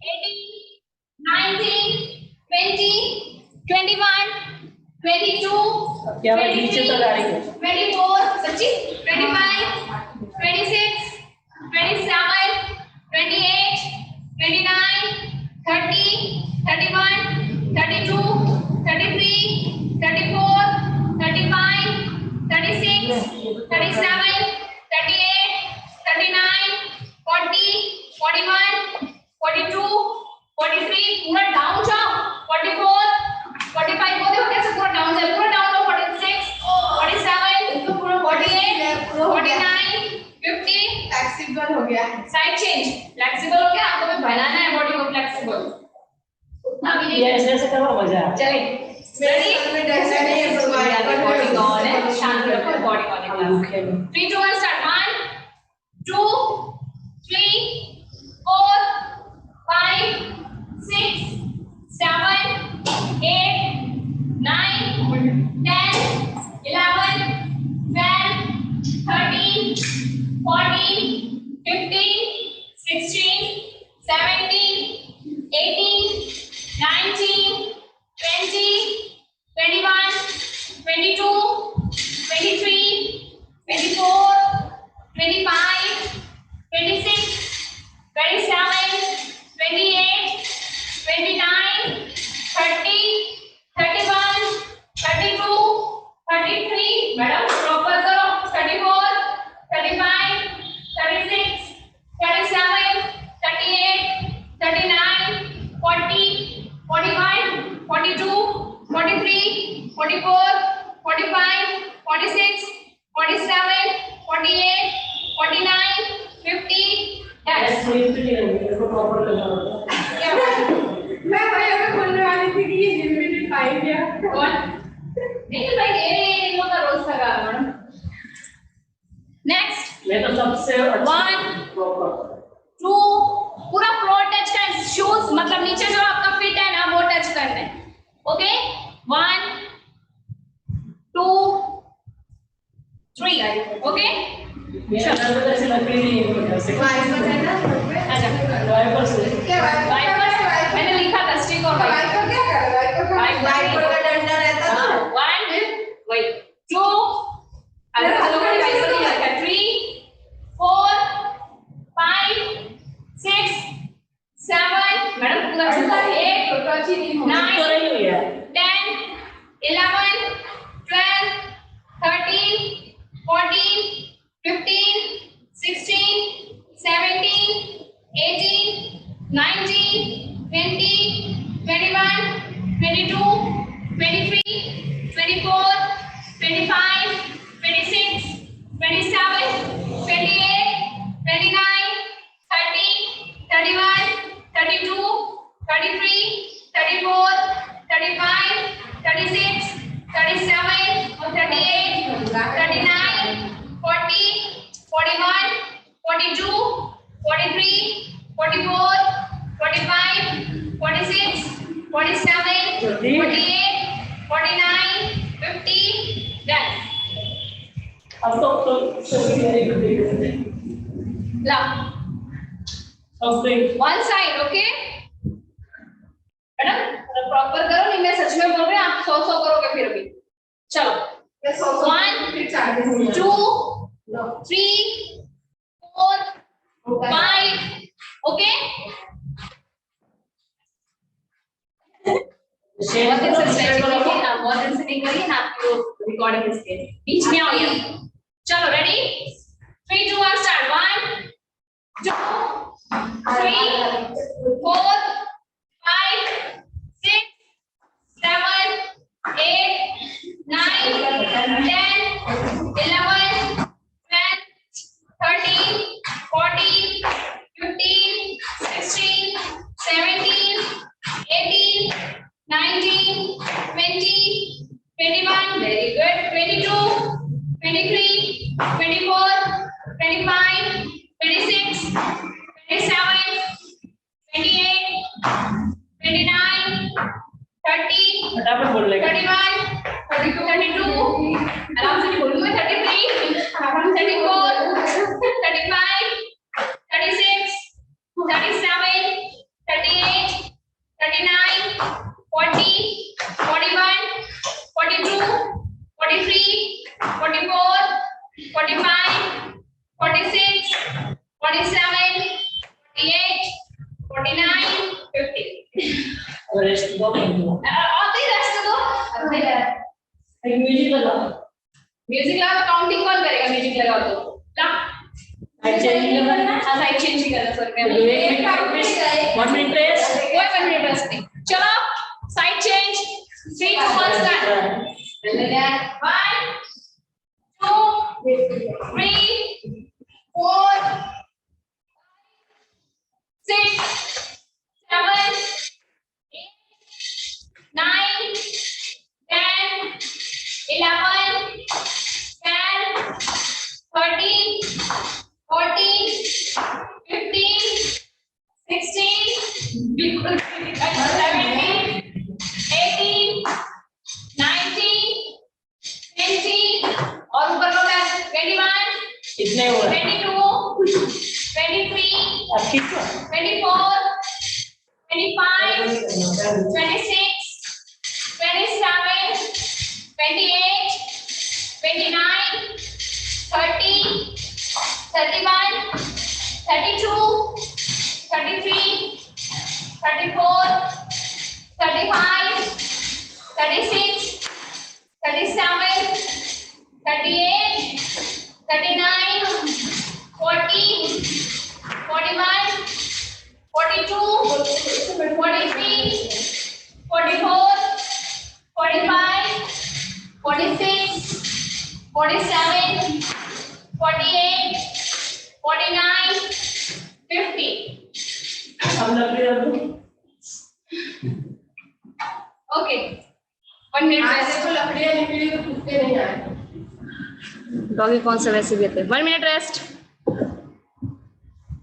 18, 19, 20, 21, 22, 23, 24, 25, 26, 27, 28, 29, 30, 31, 32, 33, 34, 35, 36, 37, 38, 39, 40, 41, 42, 43, पूरा डाउन जाओ, 44, 45 को देखो कैसे पूरा डाउन जाए, पूरा डाउन लो, 46, 47, पूरा 48, 49, 50, फ्लेक्सिबल हो गया, साइड चेंज, फ्लेक्सिबल हो गया, आपको भी बनाना है बॉडी को फ्लेक्सिबल, उतना भी नहीं, ऐसे करो मजा, चले, रेडी, बॉडी ऑन है, शांत रखो, बॉडी ऑन है, 3 2 1 स्टार्ट, 1 2 3 4 5 6 7 8 9 10 11 12 13 14 15 16 17 18 19 20 21 22 23 24 25 26 27 28 29 30 31 32 33 मैडम प्रॉपर करो 34 35 36 37 38 39 40 41 42 43 44 45 46 47 48 49 50 ऐसे ही तो प्रॉपर करना होगा। मैं भाई अगर बोलने वाली थी कि ये जिम में नहीं पाई क्या कौन नहीं तो भाई ये इन लोगों का रोज का काम है नेक्स्ट मैं तो सबसे 1 2 पूरा फ्लोर टच करना शूज मतलब नीचे जो आपका फिट है ना वो टच करना है ओके 1 2 3 ओके ये अंदर तो ऐसे लग रही है ऐसे वाइपर है ना अच्छा वाइपर से क्या वाइपर मैंने लिखा था स्टिक और वाइपर क्या कर वाइपर का डंडा रहता था 1 वही 2 अरे हेलो वाइपर नहीं लिखा 3 4 5 6 7 मैडम पूरा 8 तो अच्छी नहीं हो 9 10 11 12 13 14 15 16 17 18 19 20 21 22 23 24 25 26 27 28 29 30 31 32 33 34 35 36 37 38 39 40 41 42 43 44 45 46 47 48 49 50 done अब तो ला something one side okay madam proper करो नहीं मैं सच में बोल रही हूँ आप 100 करोगे फिर भी चलो 1 2 3 4 5 ओके बहुत दिन से नहीं करी ना आपकी रिकॉर्डिंग इसके बीच में आओ ये चलो रेडी 3 2 1 स्टार्ट 1 2 3 4 5 6 7 8 9 10 11 12 13 14 15 16 17 18 19 20 21 very good 22 23 24 25 26 27 28 29 30 फटाफट बोल ले 31 32 आराम से बोलूंगा 33 34 35 36 37 38 49, 50. रेस्ट दो आते ही रेस्ट दो. एक म्यूजिक लगा म्यूजिक लगा तो काउंटिंग कौन करेगा? म्यूजिक लगा तो ला साइड चेंज करना हाँ साइड चेंज भी करना सर मैं 1 मिनट रेस्ट कोई 1 मिनट रेस्ट नहीं. चलो साइड चेंज 3 2 1 स्टार्ट. 1 2 3 4 6 7 8 9 10 11 12 13 14 15 16 17 18 19 20 और ऊपर लो मैं 21 कितने हुए 22 23 अब कितना 24 25 26 27 28 29 30 31 32 33 34 35 36 37 38 39 40 41 42 43 44 45 46 47 48 49 50. अब लकड़ी रख दो ओके 1 मिनट ऐसे तो लकड़ियां निकली तो कुत्ते नहीं आए. डॉगी कौन सा वैसे भी आते हैं. 1 मिनट रेस्ट.